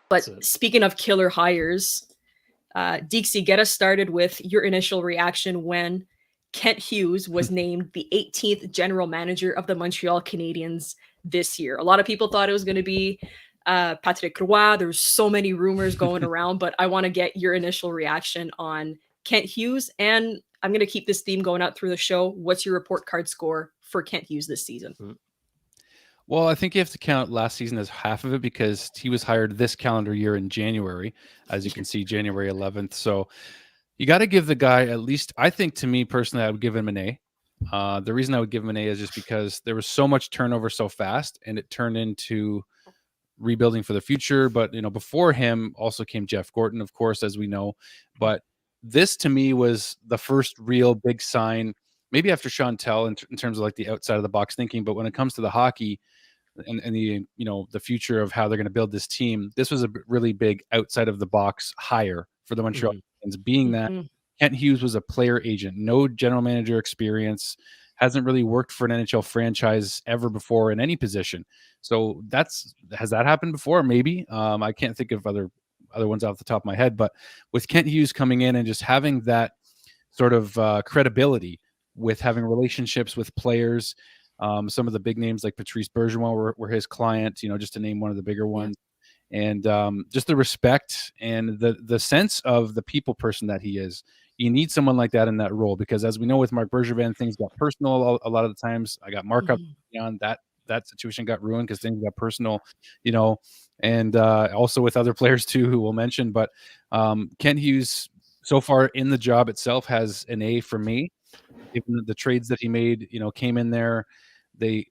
But speaking of killer hires, Deeksy, get us started with your initial reaction when Kent Hughes was named the 18th general manager of the Montreal Canadiens this year. A lot of people thought it was going to be Patrick Roy. There's so many rumors going around, but I want to get your initial reaction on Kent Hughes. And I'm going to keep this theme going out through the show. What's your report card score for Kent Hughes this season? Well, I think you have to count last season as half of it because he was hired this calendar year in January, as you can see, January 11th. So you got to give the guy at least, I think to me personally, I would give him an A. The reason I would give him an A is just because there was so much turnover so fast and it turned into rebuilding for the future. But, before him also came Jeff Gorton, of course, as we know. But this to me was the first real big sign, maybe after Chantel in terms of like the outside of the box thinking. But when it comes to the hockey, and the the future of how they're going to build this team, this was a really big outside of the box hire for the Montreal Canadiens, being that Kent Hughes was a player agent, no general manager experience, hasn't really worked for an NHL franchise ever before in any position. So has that happened before? Maybe. I can't think of other ones off the top of my head, but with Kent Hughes coming in and just having that sort of credibility with having relationships with players. Some of the big names like Patrice Bergeron were his client, just to name one of the bigger ones. And just the respect and the sense of the people person that he is. You need someone like that in that role because, as we know, with Marc Bergevin, things got personal a lot of the times. I got Mark up on that situation got ruined because things got personal, and also with other players too, who we'll mention. But Kent Hughes, so far in the job itself, has an A for me. Given the trades that he made, came in there. They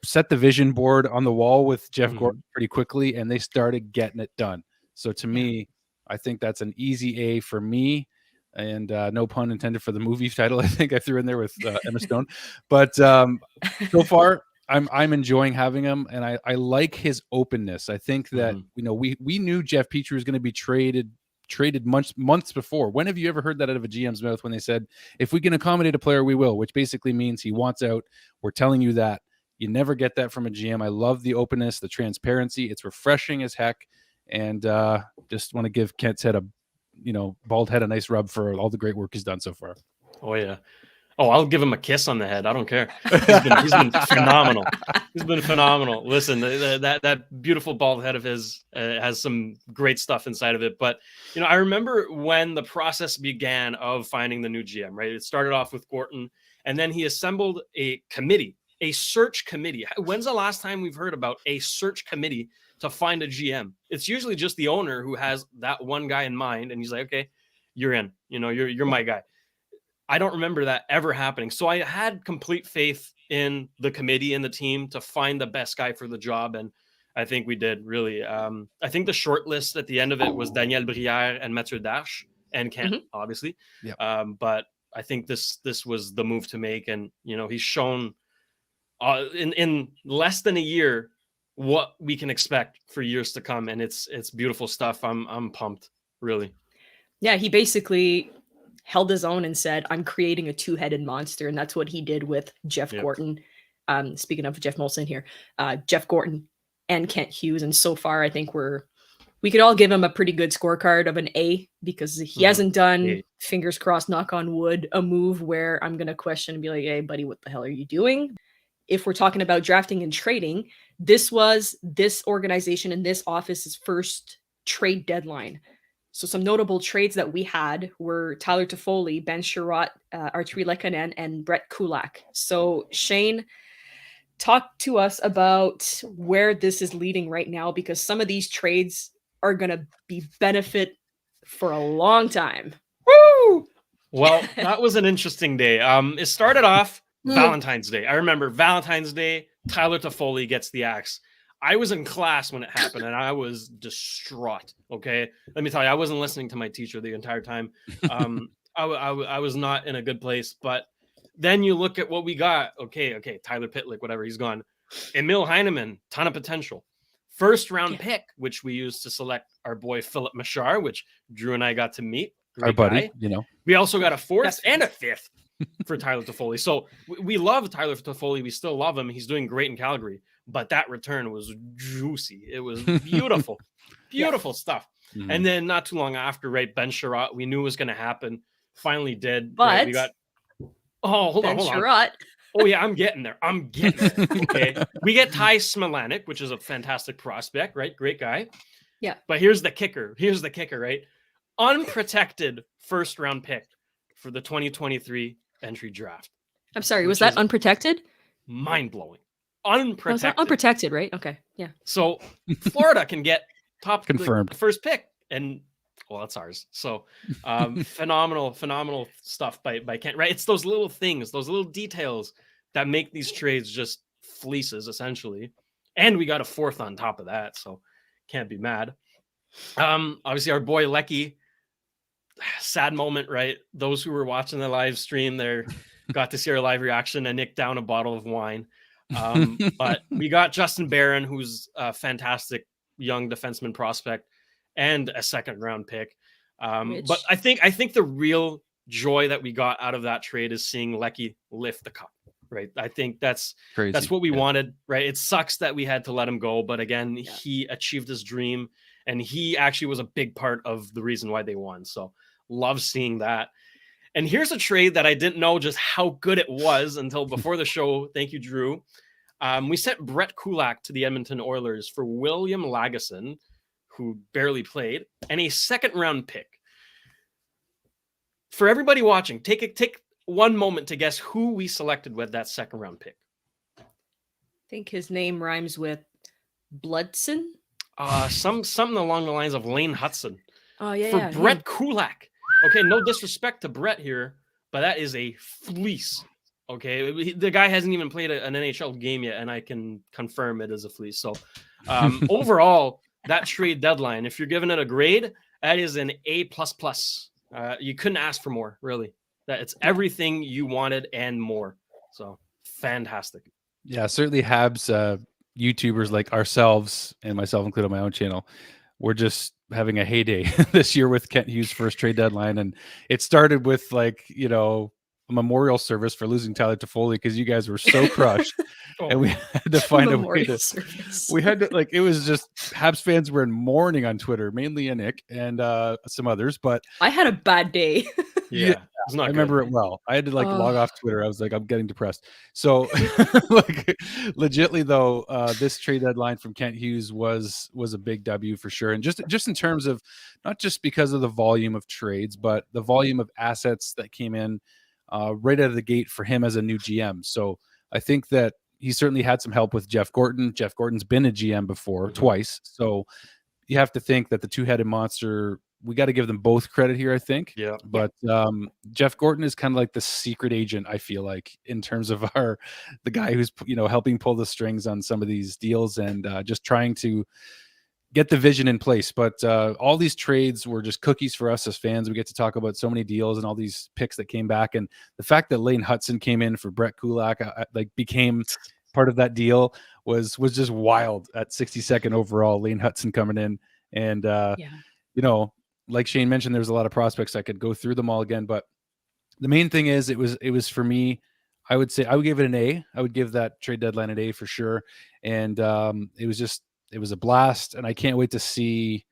set the vision board on the wall with Jeff Gorton pretty quickly, and they started getting it done. So to me, I think that's an easy A for me, and no pun intended for the movie title. I think I threw in there with Emma Stone, but so far I'm enjoying having him, and I like his openness. I think that we knew Jeff Petrie was going to be traded months before. When have you ever heard that out of a GM's mouth when they said, if we can accommodate a player, we will, which basically means he wants out. We're telling you that. You never get that from a GM. I love the openness, the transparency. It's refreshing as heck. And just want to give Kent's head bald head a nice rub for all the great work he's done so far. Oh, yeah. Oh, I'll give him a kiss on the head. I don't care. He's been phenomenal. He's been phenomenal. Listen, that beautiful bald head of his has some great stuff inside of it. But, I remember when the process began of finding the new GM, right? It started off with Gorton, and then he assembled a committee, a search committee. When's the last time we've heard about a search committee to find a GM? It's usually just the owner who has that one guy in mind, and he's like, okay, you're in. You're my guy. I don't remember that ever happening. So I had complete faith in the committee and the team to find the best guy for the job. And I think we did, really. I think the short list at the end of it was Daniel Brière and Mathieu Darche and Kent, obviously. Yep. But I think this was the move to make. And, he's shown in less than a year what we can expect for years to come. And it's beautiful stuff. I'm pumped, really. Yeah, he basically held his own and said, I'm creating a two-headed monster. And that's what he did with Jeff Gorton. Speaking of Jeff Molson here, Jeff Gorton and Kent Hughes. And so far, I think we could all give him a pretty good scorecard of an A because he hasn't done, fingers crossed, knock on wood, a move where I'm going to question and be like, hey, buddy, what the hell are you doing? If we're talking about drafting and trading, this was this organization and this office's first trade deadline. So some notable trades that we had were Tyler Toffoli, Ben Sherratt, Arturi Lehkonen, and Brett Kulak. So Shane, talk to us about where this is leading right now, because some of these trades are going to be benefit for a long time. Woo! Well, that was an interesting day. It started off Valentine's Day. I remember Valentine's Day, Tyler Toffoli gets the axe. I was in class when it happened, and I was distraught. Okay, let me tell you, I wasn't listening to my teacher the entire time. I was not in a good place. But then you look at what we got. Okay, Tyler Pitlick, whatever, he's gone. Emil Heineman, ton of potential. First round pick, which we used to select our boy Philip Machar, which Drew and I got to meet. Our buddy, We also got a fourth and a fifth for Tyler Toffoli. So we love Tyler Toffoli. We still love him. He's doing great in Calgary. But that return was juicy. It was beautiful. Beautiful stuff. Mhm. And then not too long after, right, Ben Sherratt, we knew it was going to happen. Finally did. But right? We got. Oh, hold Ben on. Sherratt. Oh yeah, I'm getting there. Okay. We get Ty Smilanic, which is a fantastic prospect, right? Great guy. Yeah. But here's the kicker. Right? Unprotected first round pick for the 2023 entry draft. I'm sorry, was that unprotected? Mind blowing. No, it's not unprotected, right? Okay. Yeah. So Florida can get Confirmed. first pick, and well, that's ours. So phenomenal stuff by Kent, right? It's those little things, those little details that make these trades just fleeces, essentially. And we got a fourth on top of that, so can't be mad. Obviously, our boy Lecky, sad moment, right? Those who were watching the live stream there got to see our live reaction and Nick down a bottle of wine. But we got Justin Barron, who's a fantastic young defenseman prospect and a second round pick. But I think the real joy that we got out of that trade is seeing Lecky lift the cup, right? I think that's crazy. That's what we wanted, right? It sucks that we had to let him go, but again, he achieved his dream, and he actually was a big part of the reason why they won. So love seeing that. And here's a trade that I didn't know just how good it was until before the show. Thank you, Drew. We sent Brett Kulak to the Edmonton Oilers for William Lagesson, who barely played, and a second round pick. For everybody watching, take one moment to guess who we selected with that second round pick. I think his name rhymes with Bloodson. Something along the lines of Lane Hudson. Oh yeah. For Brett Kulak. Okay, no disrespect to Brett here, but that is a fleece. Okay, the guy hasn't even played an NHL game yet, and I can confirm it is a fleece. So overall, that trade deadline, if you're giving it a grade, that is an A++. You couldn't ask for more, really. It's everything you wanted and more. So fantastic. Yeah, certainly Habs YouTubers like ourselves and myself included on my own channel, we're just having a heyday this year with Kent Hughes' first trade deadline. And it started with a memorial service for losing Tyler Toffoli because you guys were so crushed. And we had to find a way to it was just Habs fans were in mourning on Twitter, mainly Nick and some others, but I had a bad day. Yeah. I remember it well. I had to log off Twitter. I was like, I'm getting depressed. So legitly though, this trade deadline from Kent Hughes was a big W for sure. And just in terms of not just because of the volume of trades, but the volume of assets that came in right out of the gate for him as a new GM. So I think that he certainly had some help with Jeff Gorton. Jeff Gorton's been a GM before twice. So you have to think that the two-headed monster, we got to give them both credit here, I think. Yeah. But Jeff Gorton is kind of like the secret agent, I feel like, in terms of the guy who's, helping pull the strings on some of these deals and just trying to get the vision in place. But all these trades were just cookies for us as fans. We get to talk about so many deals and all these picks that came back. And the fact that Lane Hudson came in for Brett Kulak, became part of that deal was just wild at 62nd overall. Lane Hudson coming in. And, like Shane mentioned, there's a lot of prospects. I could go through them all again, but the main thing is it was for me, I would say I would give it an A. I would give that trade deadline an A for sure. And it was a blast, and I can't wait to see.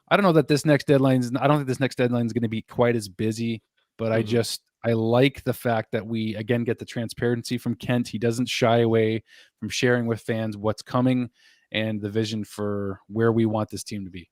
I don't know that this next deadline is going to be quite as busy, but I like the fact that we again get the transparency from Kent. He doesn't shy away from sharing with fans what's coming and the vision for where we want this team to be.